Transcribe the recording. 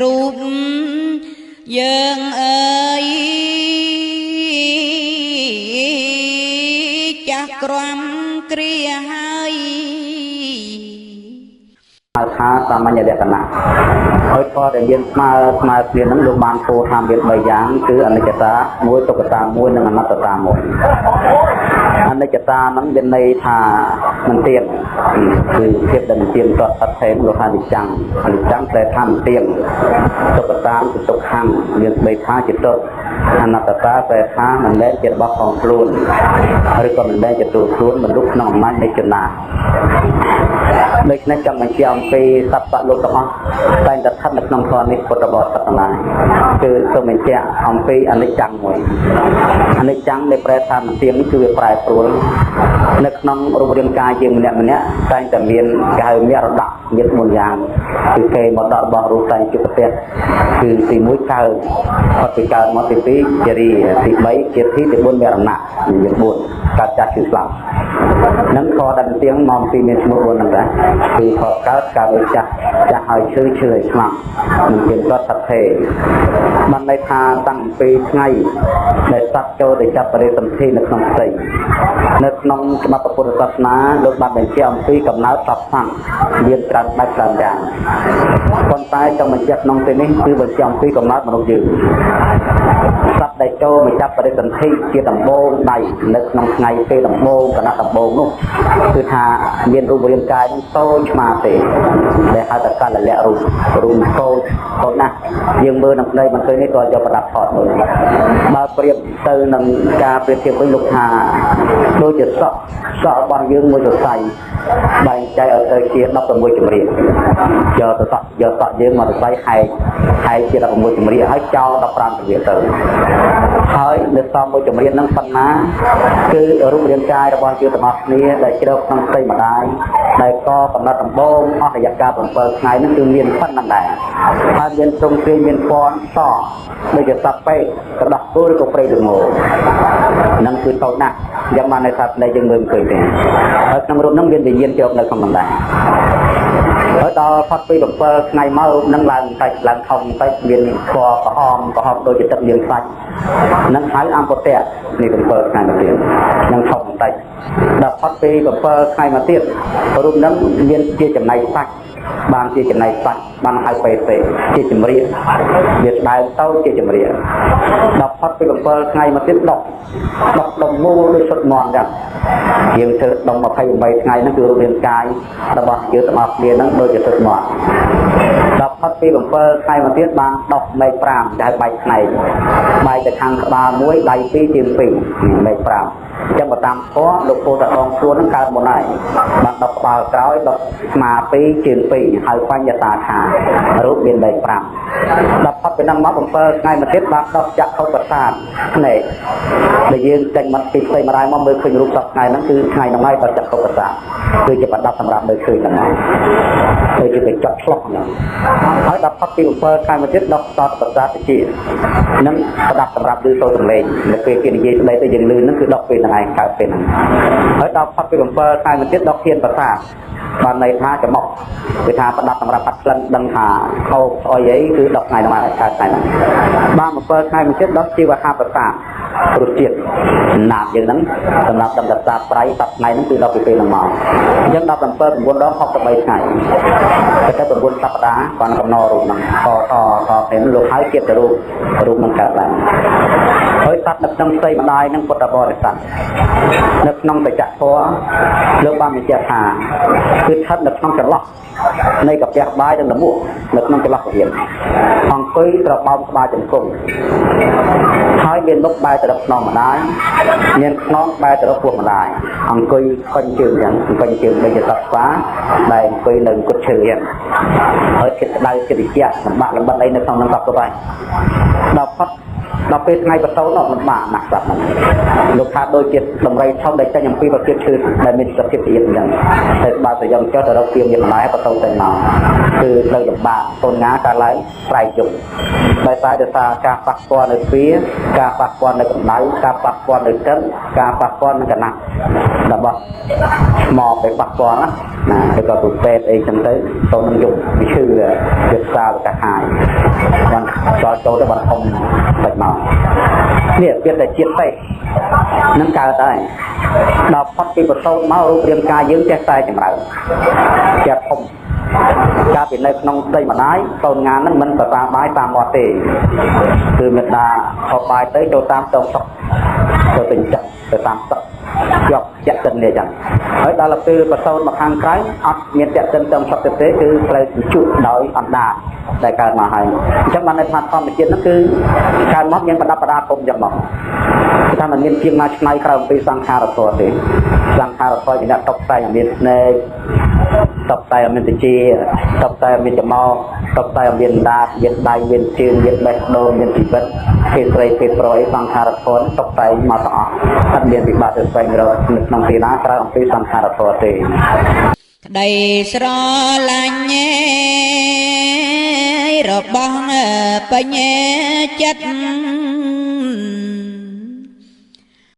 รูปយើងអើយចាស់ក្រំគ្រាហើយថាសាមញ្ញលក្ខណៈហើយក៏ដែលមានស្មើគ្នានឹងលោកបានពោលថាមាន3យ៉ាងគឺអនិច្ចតាមួយទុក្ខតាមួយនិងអនត្តតាមួយអនិច្ចតានឹងមានន័យថាមិនទៀងគឺភាពដែលមិនទៀងទាត់អត់ថេលោកថាអនិច្ចំតែថាមិនទៀងទុក្ខតាគឺទុក្ខំមានន័យថាជាទុក្ខអនត្តតាតែថាមិនមែនជារបស់ของខ្លួនឬក៏មិនមែនជាទូខ្លួនមនុស្សក្នុងអំណាចនៃចំណាដូច្នេះចង់បញ្ជាក់អំពីសត្វលោកទាំងអស់តែងតែស្ថិតនៅក្នុងធម៌នេះពុទ្ធបរិស័ទទាំងឡាយគឺសូមបញ្ជាក់អំពីអនិច្ចំមួយអនិច្ចំដែលប្រែថាមិនទៀងនេះគឺវាប្រែប្រួលនៅក្នុងរូបរាងកាយយើងម្នាក់តែងតែមានគេហៅមរតកមាន4យ៉ាងគឺគេមរតករបស់រូបតែងជួបប្រទេសគឺទី1កើតផុតពីកើតមកទី2ជារីទី3ជាទី4មរណៈមាន4កើតចាស់គឺស្លាប់នឹងខដែលទៀងមកពីមានឈ្មោះ4ហ្នឹងដែរគឺខកើតដោយចាស់ហើយឈឺឲ្យស្លាប់មិនមានគាត់សត្វទេបានន័យថាតាំងពីថ្ងៃដែលសត្វចូលទៅចាប់បរិសន្ធិនៅក្នុងផ្ទៃនៅក្នុងច្បាប់ពុទ្ធសាសនាលោកបានបញ្ជាក់អំពីកំណើតសត្វសង្ឃមានច្រើនបែបច្រើនយ៉ាងប៉ុន្តែចង់បញ្ជាក់ក្នុងទីនេះគឺបញ្ជាក់អំពីកំណើតមនុស្សយើងសត្វដែលចូលមកចាប់បរិសន្ធិជាដំបូងដៃនៅក្នុងថ្ងៃពេលដំបូងកណត់ដំបូងនោះគឺថាមានរូបរាងកាយនឹងតូចឆ្មាទេដែលហៅថាកលលៈរូបកូនណាស់យើងមើលនឹងប្តីមិនឃើញនេះក៏យកប្រដាប់ថតមើលបើប្រៀបទៅនឹងការប្រៀបធៀបវិញលោកថាដូចជាសក់របស់យើងមួយសរសៃបែងចែកឲ្យទៅជា16ចម្រៀងយកសក់យើងមកសរសៃហែកជា16ចម្រៀងហើយចោល15ចម្រៀងទៅហើយនៅសំមួយចម្រៀងហ្នឹងប៉ុណ្ណាគឺរូបរាងកាយរបស់យើងទាំងអស់គ្នាដែលជ្រៅក្នុងផ្ទៃម្ដាយដែលក៏កំណត់ដំបូងអស់រយៈកាល7ថ្ងៃហ្នឹងគឺមានប៉ុណ្ណឹងដែរហើយមានទ្រង់ទ្រាយមានពណ៌សដូចជាសត្វពេកក្តោះគោឬក៏ព្រៃល្ងហ្នឹងគឺតូចណាស់យ៉ាងបានន័យថាផ្នែកយើងមើលមិនឃើញទេហើយក្នុងរូបហ្នឹងមានវិញ្ញាណជាប់នៅក្នុងហ្នឹងដែរហើយដល់ផុតពី7ថ្ងៃមករូបហ្នឹងឡើងធំបន្តិចមានពណ៌ក្រហមដូចជាទឹកលាងសាច់ហ្នឹងហៅអមពតៈនេះ7ថ្ងៃមកទៀតហ្នឹងធំបន្តិចដល់ផុតពី7ថ្ងៃមកទៀតរូបហ្នឹងមានជាចំណែកសាច់បានជាចំណែកសាច់បានហៅពេទេជាចម្រៀងវាស្ដើងទៅជាចម្រៀងដល់ផុតពី7ថ្ងៃមកទៀតដុំមូលដូចសុទ្ធមន់ចឹងយើងធ្វើដុំ28ថ្ងៃហ្នឹងគឺរូបរាងកាយរបស់យើងទាំងអស់គ្នាហ្នឹងដូចជាសុទ្ធមន់ដល់ផុតពី7ថ្ងៃមកទៀតបានដុំមេឃ5ដែលបែកផ្នែកបែកទៅខាងក្បាល1ដៃ2ជើង2មេឃ5ចាំបើតាមធម៌លោកពោលតែដងខ្លួនហ្នឹងកើតមុនហើយបានដុំក្បាលក្រោយដុំស្មា2ជើង2ហើយបញ្ញតាថារូបមានលេខ5ដល់ផុតពីហ្នឹងមក7ថ្ងៃមកទៀតបានដុំចក្ខុប្រសាទភ្នែកដែលយើងចេញមកពីផ្ទៃម្ដាយមកមើលឃើញរូបសពថ្ងៃហ្នឹងគឺថ្ងៃហ្នឹងហើយដល់ចក្ខុប្រសាទគឺជាប្រដាប់សម្រាប់មើលឃើញហ្នឹងហើយគឺជាកញ្ចក់ឆ្លុះហ្នឹងហើយដល់ផុតពី7ថ្ងៃមកទៀតដុំតតប្រសាទវិជាហ្នឹងប្រដាប់សម្រាប់ឮសូរសំឡេងនៅពេលគេនិយាយស្ដីទៅយើងឮហ្នឹងគឺដុំពេលហ្នឹងឯងកើតពេលហ្នឹងហើយដល់ផុតពី7ថ្ងៃមកទៀតដុំធានប្រសាទបានន័យថាចំមកគឺថាប្រដាប់សម្រាប់បាត់ក្លិនដឹងថាខោស្អុយអីគឺ10ថ្ងៃដល់កើតថ្ងៃហ្នឹងបាន7ថ្ងៃមកទៀតដល់ជីវហាប្រសាទរសជាតិណាត់យើងហ្នឹងសម្រាប់ដំណើរសាប្រៃ10ថ្ងៃហ្នឹងគឺដល់ពីពេលហ្នឹងមកអញ្ចឹង17 9ដល់63ថ្ងៃទៅ9សប្តាហ៍បានកំណត់រូបហ្នឹងតពេលលោកហើយជាតិរូបហ្នឹងកើតឡើងហើយសត្វនៅក្នុងផ្ទៃម្ដាយហ្នឹងពុទ្ធបរិស័ទនៅក្នុងបច្ចៈធម៌លោកបានបញ្ជាក់ថាគឺស្ថិតនៅក្នុងចន្លោះនៃកាពះបាយនិងលំមួកនៅក្នុងចន្លោះពហិនអង្គុយត្របោមក្បាលជង្គង់ហើយមានមុខបែរទៅរកខ្នងម្ដាយមានខ្នងបែរទៅរកពោះម្ដាយអង្គុយកញ្ជើងចឹងដូចជាសត្វស្វាដែលអង្គុយនៅគុតឈើចឹងហើយចិត្តដៅចិត្តជាសម្បត្តិល្បិតអីនៅក្នុងនឹងសពទៅហើយដល់ផុត ដល់ពេលថ្ងៃបន្ទោនោះលំបាកណាស់ស្រាប់ហ្នឹងលោកថាដូចជាតម្រៃធំដែលចេញអំពីប្រភេទឈើដែលមានសភាពទៀតអញ្ចឹងតែបើប្រយ័ត្នចុះទៅរកពីមានដែរបន្ទោទៅមកគឺផ្លូវលំបាកកូនងាកើតឡើងប្រែកយប់ដោយសារការប៉ះពាល់នៅទ្វារការប៉ះពាល់នៅកម្ដៅការប៉ះពាល់នៅទឹកការប៉ះពាល់នឹងកណាត់របស់មកទៅប៉ះពាល់ណាទៅក៏ទៅពេទ្យអីចឹងទៅទៅនឹងយប់វាឈឺវាស្រាលកាហាយបានចូលទៅបានធំបាច់មកនេះវាតែជាតិទេនឹងកើតហើយដល់ផុតពីបន្ទោមករូបរាងកាយយើងចេះតែចម្រើនចេះធំការពីនៅក្នុងដីម្ដាយកូនងានហ្នឹងមិនប្រសាបាយតាមមាត់ទេគឺមេដាខោបាយទៅចូលតាមតងសុកទៅទិញចាក់ទៅតាមទឹកយកចាក់ទិននេះចឹងហើយដល់ពេលបន្ទោមកខាងក្រៅអត់មានចាក់ទិនតងសុកទេគឺត្រូវជក់ដោយអណ្ដាតដែលកើតមកហើយអញ្ចឹងបាននៅថាធម្មជាតិហ្នឹងគឺកើតមកយើងប្រដាប់ប្រដាគុំចឹងមកគឺថាมันមានជាងណាឆ្នៃក្រៅពីសង្ខារធម៌ទេសង្ខារធម៌ជាអ្នកតបតែមានស្នេហ៍តបតែមានតិជាតបតែមានចំោតបតែមានដាតមានដៃមានជើងមានបេះដូងមានជីវិតភេទស្រីភេទប្រុសអីសង្ខារធម៌តបតែមកទាំងអស់អត់មានពិបាកទៅស្វែងរកនៅក្នុងទីណាក្រៅអំពីសង្ខារធម៌ទេក្តីស្រឡាញ់របស់បញ្ញាចិត្ត